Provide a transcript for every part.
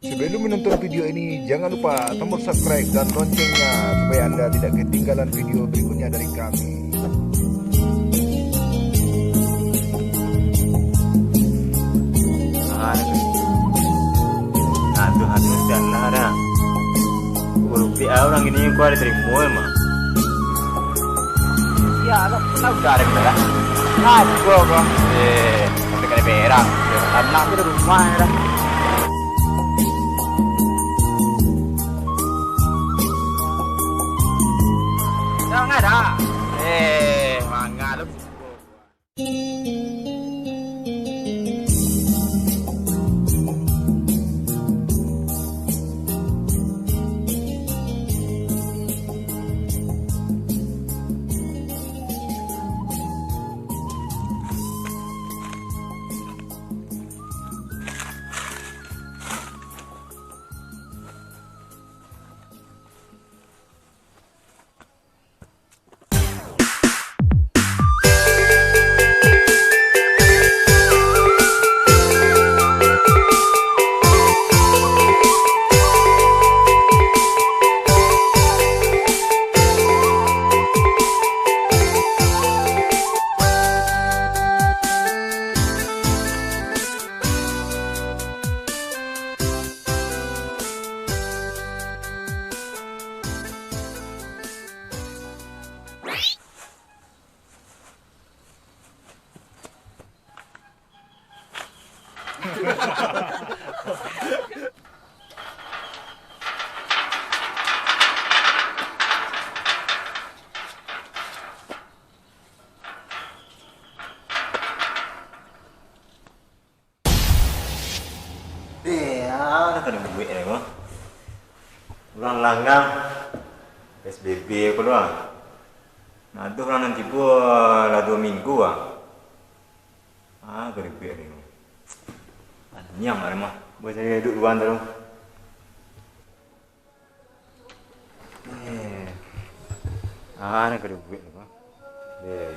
Sebelum menonton video ini, jangan lupa tombol subscribe dan loncengnya supaya Anda tidak ketinggalan video berikutnya dari kami. Aduh, jangan ada. Rupiah orang ini gua ada terima emang. Ya, lo udah ada berapa? Gua. Sampai kena berang. Anak itu rumah dah. Jangan ada. Mangga lu. Nak kena duit ni mah. Orang langgang SBB aku doang. Nah, tu orang nanti buat 2 minggu kena duit ni. Nyam lah mah. Buat saya duduk luar tu. Nak kena duit ni mah.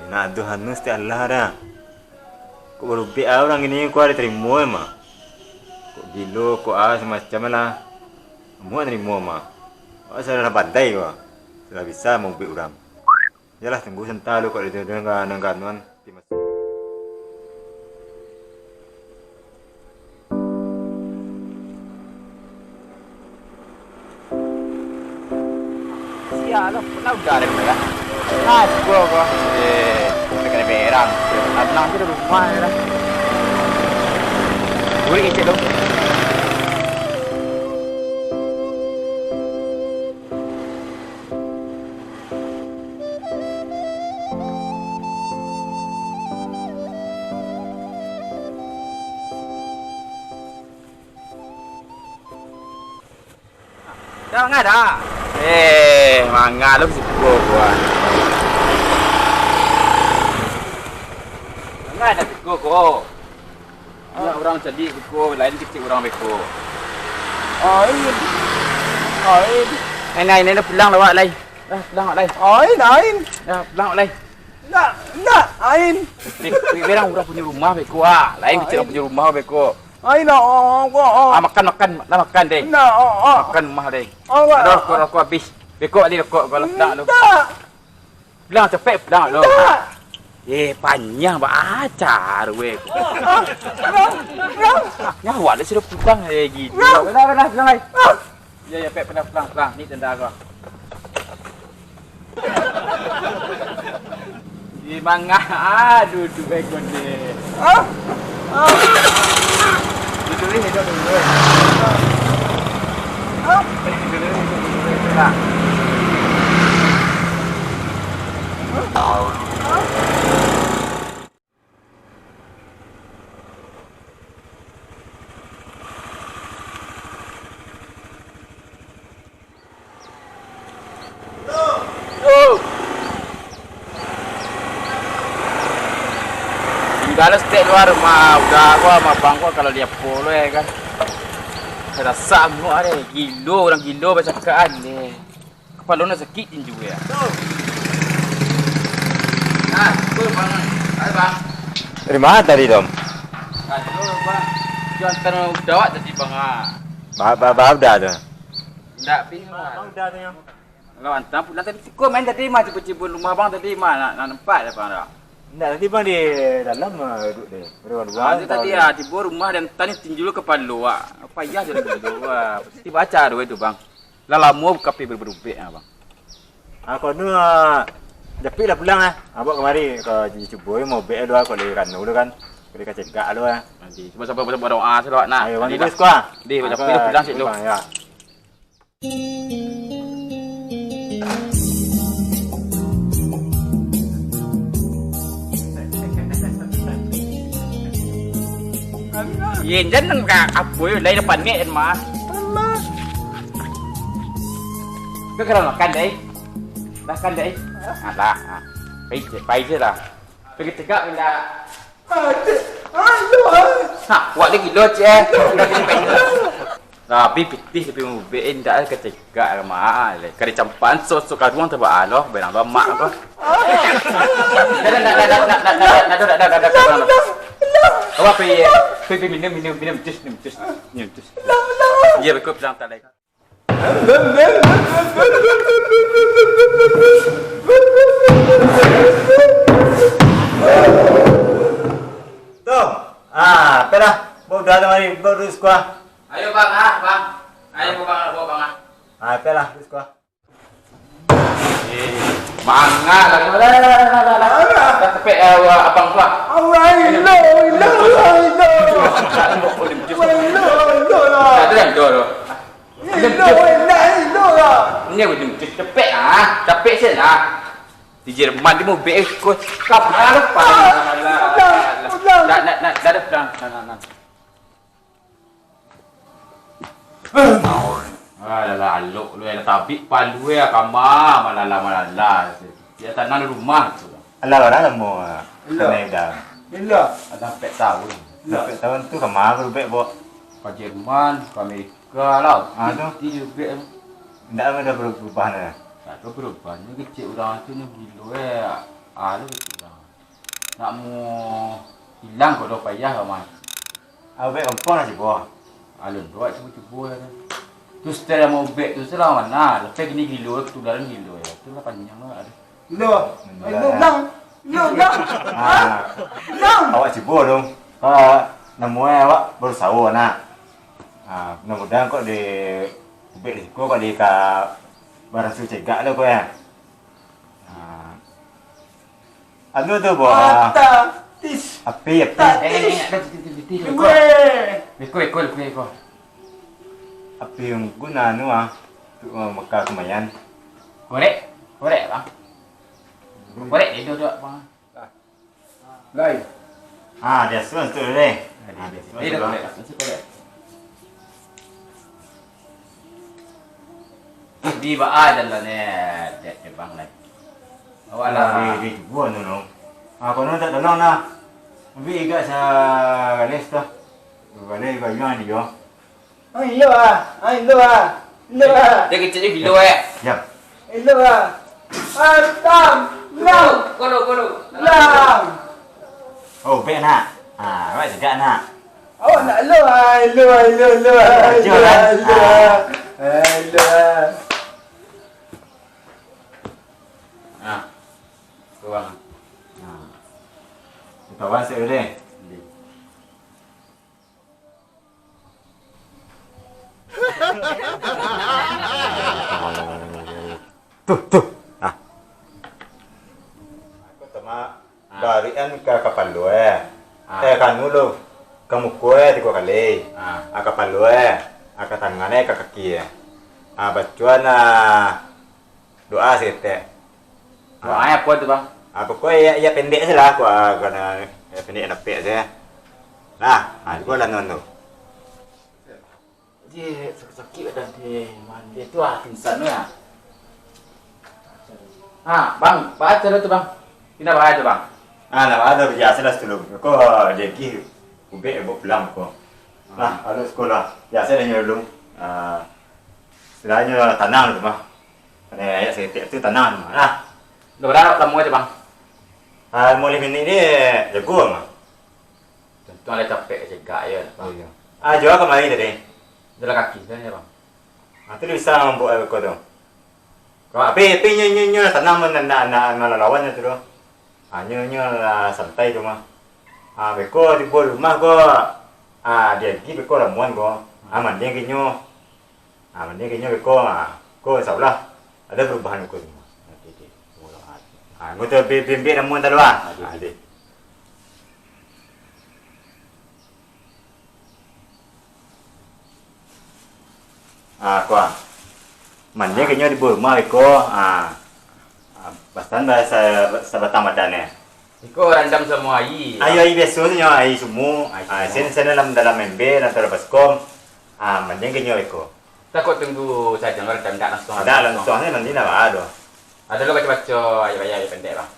Nak tu hanus ti Allah dah. Kau rupiah orang ini kau ada terima mah. Gilo ko semacam lah. Semua nerima mah. Saya dah pandai kau. Sudah bisa mengubik orang. Yalah tunggu sebentar lu kau dengan kanuan. Siapa lo? Pernah udah ada berapa? Gua. Kena berang. Anak tu rumah dah. Boleh icet dong. Jangan ada. Mangga lu sibuk gua. Jangan ada sibuk kok. Orang jadi beko, lain kecil orang beko. Ini pulang lawak lai. Pulang lawak lai. Ain. Pulang lawak lai. Nak, Ain. Berang orang punya rumah beko lain kecil orang punya rumah beko. Ain Makan deh. Makan rumah deh. Ada rokok habis. Beko ali rokok kalau pulang lu. Pulang cepet pulang lu. Panjang acar weh. Nyawa dia sudah pulang gitu. Benar pulang lagi. Ya pek pulang. Ni tenda kau. Di mangga duduk ekor ni. Duduk ni. Kalau stay luar rumah udah gua sama bang gua kalau dia polo ya kan. Saya sama ada orang gilo baca kean ni. Kepala nak sakit juga ya. Bang. Hai bang. Dari mana tadi Dom? Aduh bang. Jual tanah dawat tadi bang Bah dah tu. Tak bingung. Bang dah tu yang. Kalau antang pulang tadi kau main tadi mah cipu-cipu rumah bang tadi mah nak nampak dah bang dah. Tak, tadi bang di dalam duduk dia. Ah, tadi tiba rumah dan tadi tinjul kepala luar. Apa ya jadi luar. Pasti baca dua itu bang. Lah lama kapi berubah bang. Aku nu japik dah pulang ah. Abang kemari ke Ciboi mau be doa ko le kan dulu kan. Kali ka cegak lu ah. Nanti cuba sampai berdoa selawat nak. Ayo bang di sekolah. Di japik dah pulang sik lu. Ya. Yen jangan apa lai depan ni kan mah. Kau kena makan deh. Makan deh. Alah. Pai je lah. Pergi tegak benda. Ha, buat lagi kilo je. Tapi pitih tapi mau bein dah ke tegak mah. Kari campan sos karuang tebak aloh benang mak apa. Apa pergi minum jus. Iya betul bilang tak lagi. Tu. Pelah. Bawa dah mari baru sekolah. Ayo bang, bang. Ayo bawa bang. Pelah sekolah. Mangga lah. Tapi abang tua. Ini aku dim cepet capek sih lah. Di Jerman dia mau beli kau kap apa? Nak. Alah alok lu yang tapi palu ya kama malala. Dia tanah rumah tu. Alah orang mau kena dah. Bila? Ada pek tahu. Sampai tahun tu kemana aku rubek bawa. Ke Jerman, ke Amerika lah. Tu. Di juga. Tidak ada perubahan dah. Tak ada perubahan. Ni kecil orang tu ni gila lu kecil orang. Nak mau hilang kau dah payah lah mas. Aku rubek kampung lah cibo. Alun doa cuba lah. Tu setelah mau bek tu setelah mana? Lepas gini gila, ketularan gila ya. Tu lah panjang lah ada. Awak cibo dong. Nemu awak baru sawo nak. Mudah-mudahan kok di bek di kok di ka barang suci cegak lah kau ya. Anu tu bawa. Api. Ikut. Api yang guna anu untuk Mekah kemayan. Korek bang. Korek itu bang. Lai. Dia suruh tu deh. Ini dah korek. Masih korek. Di bawah adalah ni, bang lai. Awak lah. Di buat tu dong. Kau nak tak tolong lah. Ambil ikat sa galis tu. Galis kau yang dia. Dia kecil je gila Ya. Kolo. Oh, bek nak. Awak cegak nak. Awak nak Tu bang. Kawan saya deh. Tuh. Aku tama darian ke kapal lu kan dulu. Kamu kue 3 kali. Kapal lu ke tangannya ke kaki. Bacuan doa sih teh. Doa apa tu bang? Pokoknya ya pendek saja lah. Kena pendek napik saja. Nah, itu lah non tu. Dia sakit dah dia. Mandi tu pingsan tu ya. Bang, baca tu bang. Kita baca tu bang. Nak ada biasa lah dulu. Kau jadi ubek bawa pulang kau. Nah, ada sekolah. Biasa dah nyuruh. Setelahnya tanang tu mah. Ayat setik tu tanang tu mah. Nah. Dah berapa lama je bang? Mulai minit ni jago mah. Tentu ada capek juga ya bang. Jual kemari tadi. Jalan kaki kan ya bang. Itu bisa membuat aku tu. Kalau api nyo tanam na malalawan itu tu. Nyo santai tu mah. Beko di bawah rumah ko. Dia pergi beko ramuan ko. Mandi kinyo. Mandi kinyo beko. Ko insyaAllah ada perubahan ko. Ngoto bimbing ramuan tadi lah. Ko mandi kinyo di bawah rumah beko. Bastan bahasa sabatang badannya. Iko randam semua air. Ayo biasanya air semua. Sen dalam member antara baskom. Mandi kinyo beko. Takut tunggu saja orang randam tak langsung. Ada langsung ni mandi nak ada. Ada lo baca-baca ayat-ayat pendek bang.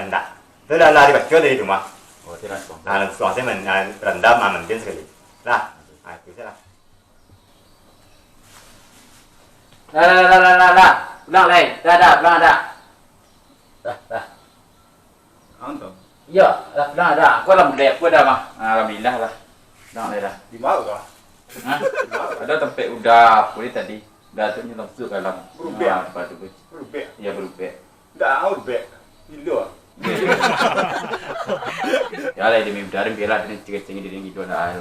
Enggak. Itu dah lari baca dari rumah. Oh tidak langsung. Langsung saya rendam mandi sekali. Lah, itu saja. Dah. Ulang lain. Dah, ulang dah. Dah. Antum. Ya, dah. Aku dah mulai aku dah bang. Alhamdulillah lah. Ulang lain dah. Di mana kau? Ada tempat udah boleh tadi. Dah tu ni langsung dalam. Berubah. Lepas tu. Berubah. Ya berubah. Dah berubah. Gila. Ya lah dia memang biarlah dia cengeng-cengeng dia gitu dah.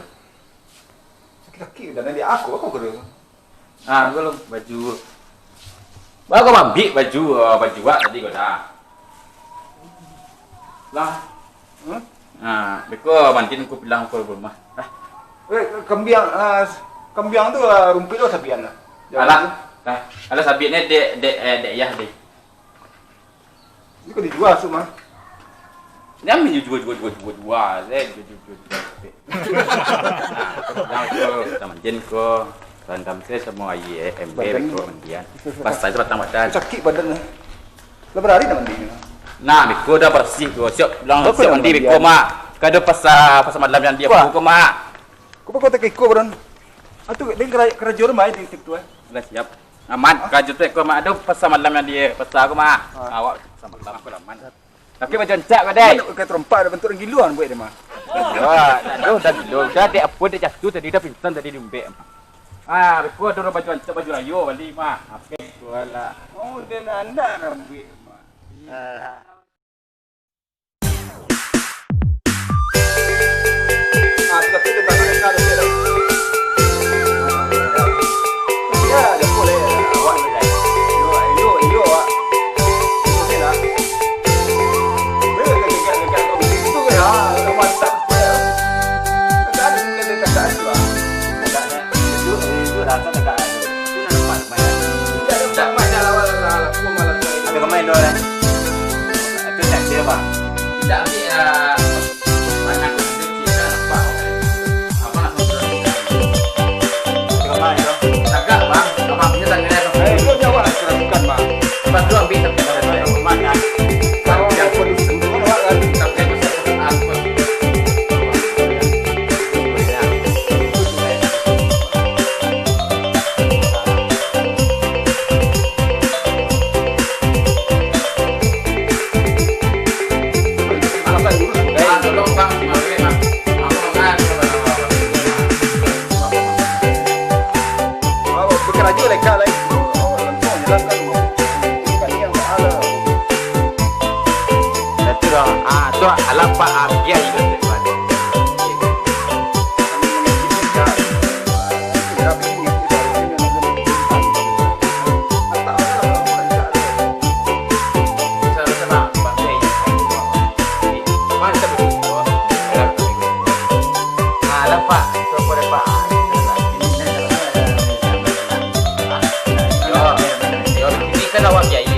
Sakit-sakit dan nanti aku kena. Belum baju. Baru kau ambil baju tadi kau dah. Lah. Beko mantin aku bilang kau rumah. Kembiang tu rumput tu sabian lah. Alah sabitnya dek ya dek. Ini kau dijual semua. Ni ambil jual. Saya jual. Jangan mantin kau. Randam saya semua MB beko mandian. Pas saya batang badan. Sakit badan. Lepas hari nak mandi. Nah, beko dah bersih kau. Siap mandi beko mak. Kada pasal malam yang dia aku mak. Kau pakai tak ikut badan. Atu dia kerajaan mai di situ Dah siap. Aman. Kaju tu kau mak ada pasal malam yang dia pasal aku mak. Awak pasal malam aku aman. Tapi macam cak kau dai. Kau terompak ada bentuk orang giluan buat dia mah. Dah dia apa dia jatuh tadi dah pingsan tadi diumbek. Beko ada baju ancak baju rayo balik mak. Apa kau lah. Oh, dia anda rambut mah. Tapi dia tak nak ada dia. Ya, dia boleh. Awak ni dah. Yo. Okey lah. Dekat tu ya, mantap. Tak ada tak ada. Itu rasa dekat. Itu nampak main. Tak banyak lah aku malam ni. Ada kemain dulu lah. Itu tak dia apa? Tidak ambil anak kecil kita nampak. Apa nak sebut? Ada kemain dulu. Agak bang, kemampuannya tangannya tu. Kau jawab lah bukan bang. Lepas tu ambil tapi Ada tu yang kemain kan. Kalau yang kau disentuh awak kan. tapi aku sebut apa? Alasan dulu. Tolong bang, bang. Bekerja lekat lagi. Langsung jalankan. Bukan yang ada. Itu dong. Tu alam pak Arya itu. Awak kiai